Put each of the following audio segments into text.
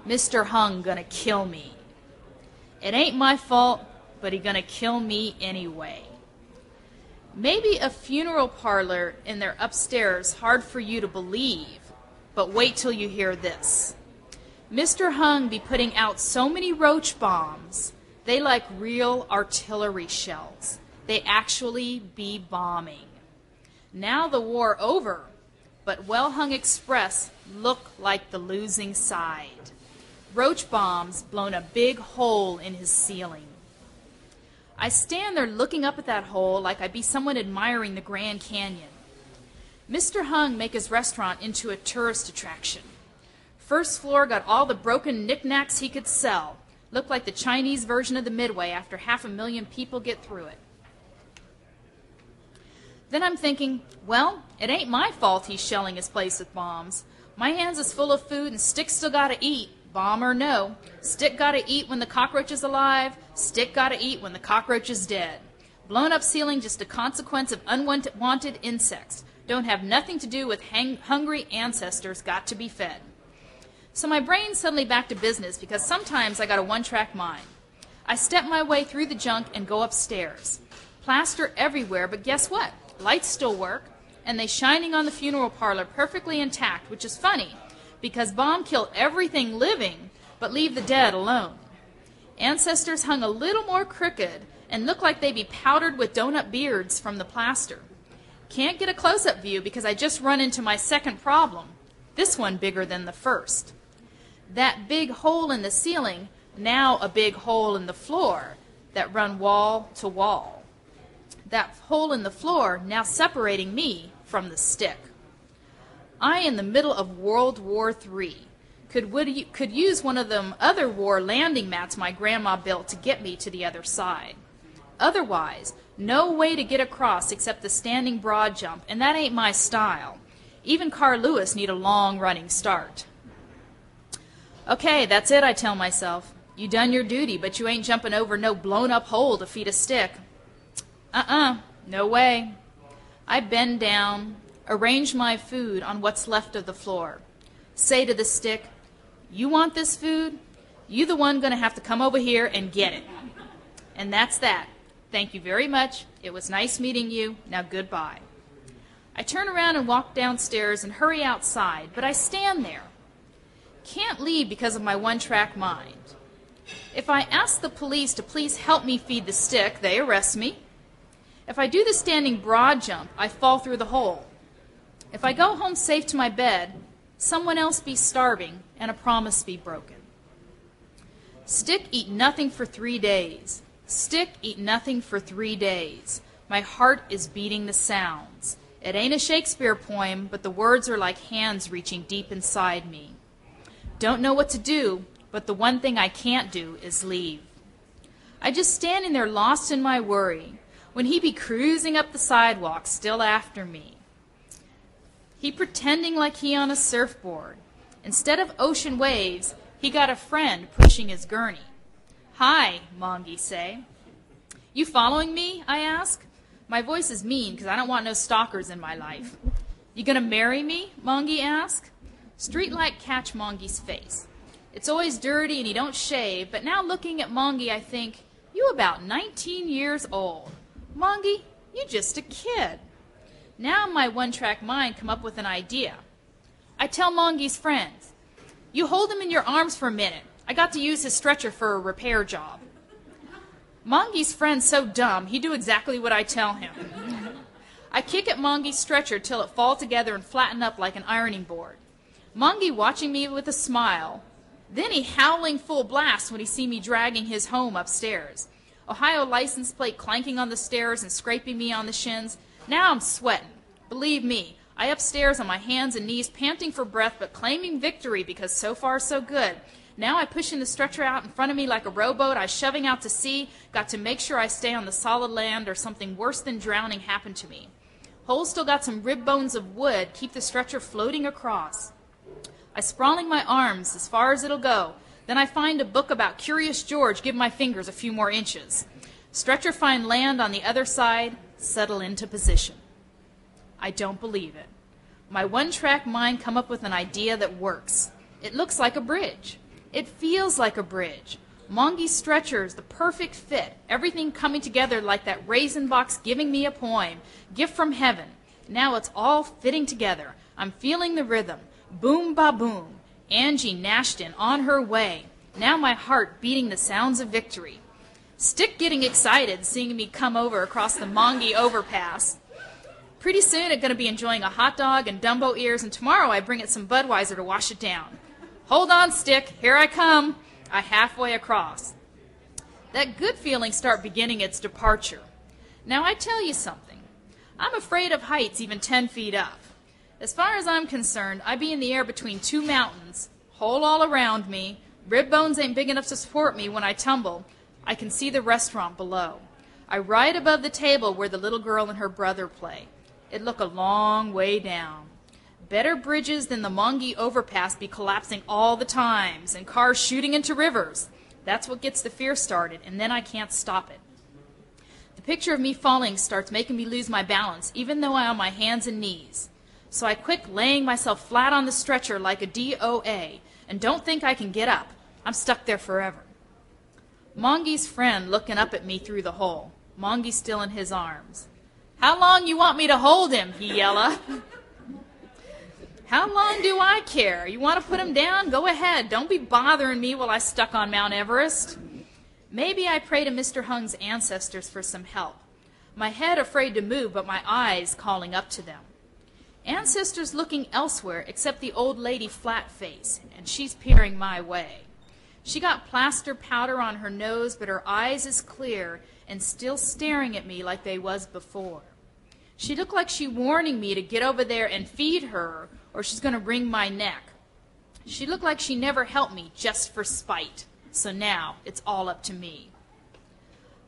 Mr. Hung gonna kill me. It ain't my fault, but he gonna kill me anyway. Maybe a funeral parlor in their upstairs hard for you to believe, but wait till you hear this. Mr. Hung be putting out so many roach bombs, they like real artillery shells. They actually be bombing. Now the war over, but Well-Hung Express look like the losing side. Roach bombs blown a big hole in his ceiling. I stand there looking up at that hole like I be someone admiring the Grand Canyon. Mr. Hung make his restaurant into a tourist attraction. First floor got all the broken knickknacks he could sell. Looked like the Chinese version of the Midway after 500,000 people get through it. Then I'm thinking, well, it ain't my fault he's shelling his place with bombs. My hands is full of food and Stick still gotta eat, bomb or no. Stick gotta eat when the cockroach is alive, Stick gotta eat when the cockroach is dead. Blown up ceiling just a consequence of unwanted insects. Don't have nothing to do with hungry ancestors got to be fed. So my brain's suddenly back to business because sometimes I got a one-track mind. I step my way through the junk and go upstairs. Plaster everywhere, but guess what? Lights still work, and they shining on the funeral parlor perfectly intact, which is funny, because bomb kill everything living, but leave the dead alone. Ancestors hung a little more crooked and look like they be powdered with donut beards from the plaster. Can't get a close-up view because I just run into my second problem, this one bigger than the first. That big hole in the ceiling, now a big hole in the floor that run wall to wall. That hole in the floor now separating me from the Stick. I in the middle of World War III. Could use one of them other war landing mats my grandma built to get me to the other side. Otherwise, no way to get across except the standing broad jump, and that ain't my style. Even Carl Lewis need a long running start. Okay, that's it, I tell myself. You done your duty, but you ain't jumping over no blown up hole to feed a Stick. No way. I bend down, arrange my food on what's left of the floor. Say to the Stick, you want this food? You the one gonna have to come over here and get it. And that's that. Thank you very much. It was nice meeting you. Now goodbye. I turn around and walk downstairs and hurry outside, but I stand there. Can't leave because of my one-track mind. If I ask the police to please help me feed the Stick, they arrest me. If I do the standing broad jump, I fall through the hole. If I go home safe to my bed, someone else be starving and a promise be broken. Stick eat nothing for 3 days. Stick eat nothing for 3 days. My heart is beating the sounds. It ain't a Shakespeare poem, but the words are like hands reaching deep inside me. Don't know what to do, but the one thing I can't do is leave. I just standing there lost in my worry, when he be cruising up the sidewalk still after me. He pretending like he on a surfboard. Instead of ocean waves, he got a friend pushing his gurney. Hi, Mongie say. You following me, I ask. My voice is mean because I don't want no stalkers in my life. You gonna marry me, Mongie ask. Streetlight catch Mongie's face. It's always dirty and he don't shave, but now looking at Mongie I think, you about 19 years old. Mongie, you just a kid. Now my one-track mind come up with an idea. I tell Mongie's friends, you hold him in your arms for a minute. I got to use his stretcher for a repair job. Mongie's friend's so dumb, he do exactly what I tell him. I kick at Mongie's stretcher till it fall together and flatten up like an ironing board. Mongie watching me with a smile. Then he howling full blast when he see me dragging his home upstairs. Ohio license plate clanking on the stairs and scraping me on the shins. Now I'm sweating. Believe me, I upstairs on my hands and knees panting for breath but claiming victory because so far so good. Now I pushing the stretcher out in front of me like a rowboat. I shoving out to sea. Got to make sure I stay on the solid land or something worse than drowning happen to me. Hole still got some rib bones of wood. Keep the stretcher floating across. I sprawling my arms as far as it'll go. Then I find a book about Curious George, give my fingers a few more inches. Stretcher find land on the other side, settle into position. I don't believe it. My one-track mind come up with an idea that works. It looks like a bridge. It feels like a bridge. Mongi's stretcher's the perfect fit, everything coming together like that raisin box giving me a poem, gift from heaven. Now it's all fitting together. I'm feeling the rhythm. Boom, ba, boom. Angie Nashton on her way. Now my heart beating the sounds of victory. Stick getting excited seeing me come over across the Mongi overpass. Pretty soon it's going to be enjoying a hot dog and Dumbo ears, and tomorrow I bring it some Budweiser to wash it down. Hold on, Stick. Here I come. I halfway across. That good feeling start beginning its departure. Now I tell you something. I'm afraid of heights even 10 feet up. As far as I'm concerned, I be in the air between two mountains, hole all around me, rib bones ain't big enough to support me when I tumble. I can see the restaurant below. I ride above the table where the little girl and her brother play. It look a long way down. Better bridges than the Mongi overpass be collapsing all the times, and cars shooting into rivers. That's what gets the fear started, and then I can't stop it. The picture of me falling starts making me lose my balance, even though I'm on my hands and knees. So I quit laying myself flat on the stretcher like a DOA, and don't think I can get up. I'm stuck there forever. Mongi's friend looking up at me through the hole. Mongi still in his arms. How long you want me to hold him? He yella. How long do I care? You want to put him down? Go ahead. Don't be bothering me while I stuck on Mount Everest. Maybe I pray to Mr. Hung's ancestors for some help. My head afraid to move, but my eyes calling up to them. Ancestors looking elsewhere except the old lady flat face, and she's peering my way. She got plaster powder on her nose, but her eyes is clear and still staring at me like they was before. She looked like she warning me to get over there and feed her, or she's going to wring my neck. She looked like she never helped me just for spite, so now it's all up to me.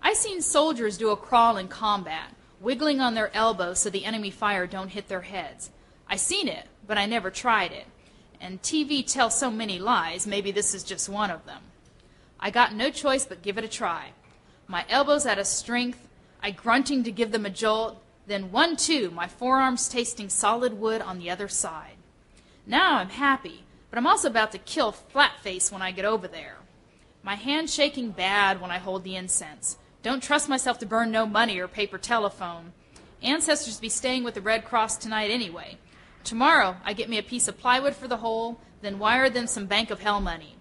I seen soldiers do a crawl in combat, wiggling on their elbows so the enemy fire don't hit their heads. I seen it, but I never tried it. And TV tells so many lies, maybe this is just one of them. I got no choice but give it a try. My elbows out of strength, I grunting to give them a jolt, then 1-2, my forearms tasting solid wood on the other side. Now I'm happy, but I'm also about to kill Flatface when I get over there. My hand shaking bad when I hold the incense. Don't trust myself to burn no money or paper telephone. Ancestors be staying with the Red Cross tonight anyway. Tomorrow I get me a piece of plywood for the hole, then wire them some Bank of Hell money.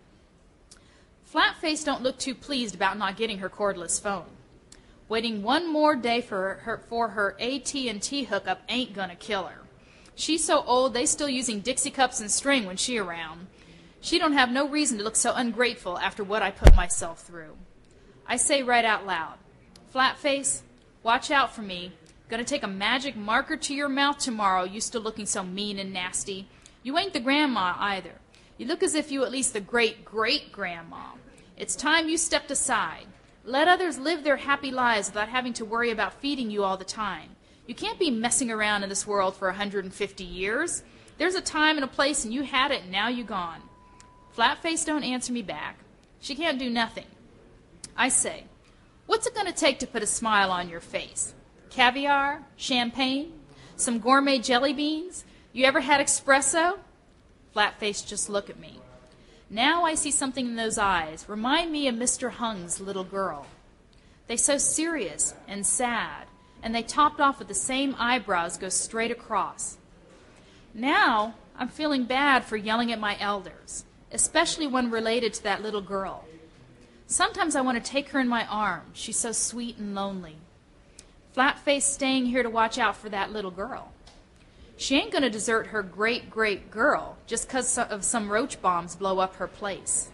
Flatface don't look too pleased about not getting her cordless phone. Waiting one more day for her AT&T hookup ain't gonna kill her. She's so old they still using Dixie cups and string when she around. She don't have no reason to look so ungrateful after what I put myself through. I say right out loud, Flatface, watch out for me. Gonna take a magic marker to your mouth tomorrow, you still looking so mean and nasty. You ain't the grandma either. You look as if you at least the great-great-grandma. It's time you stepped aside. Let others live their happy lives without having to worry about feeding you all the time. You can't be messing around in this world for 150 years. There's a time and a place, and you had it, and now you gone. Flatface don't answer me back. She can't do nothing. I say, what's it going to take to put a smile on your face? Caviar? Champagne? Some gourmet jelly beans? You ever had espresso? Flatface just look at me. Now I see something in those eyes. Remind me of Mr. Hung's little girl. They so serious and sad, and they topped off with the same eyebrows go straight across. Now I'm feeling bad for yelling at my elders, especially when related to that little girl. Sometimes I want to take her in my arms. She's so sweet and lonely. Flatface staying here to watch out for that little girl. She ain't going to desert her great-great girl just 'cause of some roach bombs blow up her place.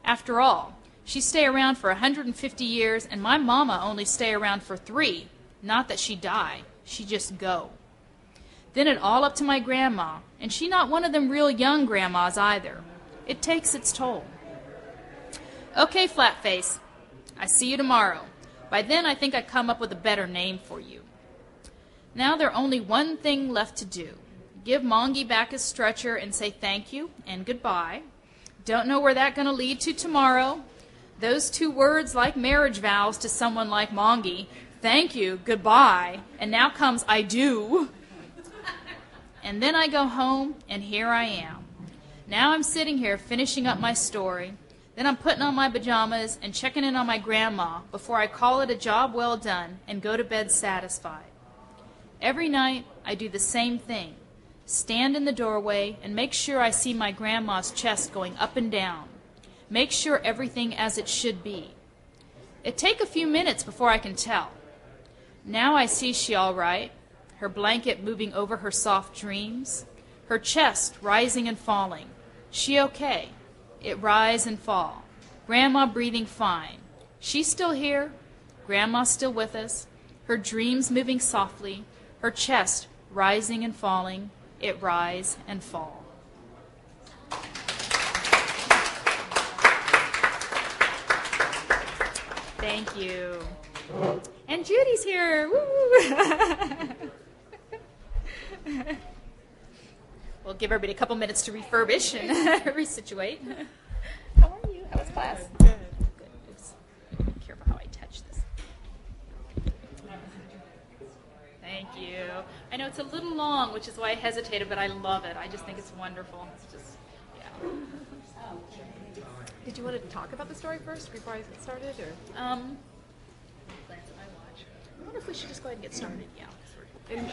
After all, she stay around for 150 years, and my mama only stay around for 3. Not that she die, she just go. Then it all up to my grandma, and she not one of them real young grandmas either. It takes its toll. Okay, Flatface, I see you tomorrow. By then I think I come up with a better name for you. Now there's only one thing left to do. Give Mongi back his stretcher and say thank you and goodbye. Don't know where that's going to lead to tomorrow. Those 2 words like marriage vows to someone like Mongi. Thank you, goodbye, and now comes I do. And then I go home, and here I am. Now I'm sitting here finishing up my story. Then I'm putting on my pajamas and checking in on my grandma before I call it a job well done and go to bed satisfied. Every night I do the same thing. Stand in the doorway and make sure I see my grandma's chest going up and down. Make sure everything as it should be. It take a few minutes before I can tell. Now I see she all right, her blanket moving over her soft dreams, her chest rising and falling. She okay. It rise and fall. Grandma breathing fine. She's still here. Grandma's still with us. Her dreams moving softly. Her chest rising and falling. It rise and fall. Thank you. And Judy's here. Woo! We'll give everybody a couple minutes to refurbish and resituate. How are you? How was class? Good. Good. Oops. Be careful how I touch this. Thank you. I know it's a little long, which is why I hesitated, but I love it. I just think it's wonderful. It's just, yeah. Did you want to talk about the story first before I get started, or? Glance at my watch. I wonder if we should just go ahead and get started. Yeah. And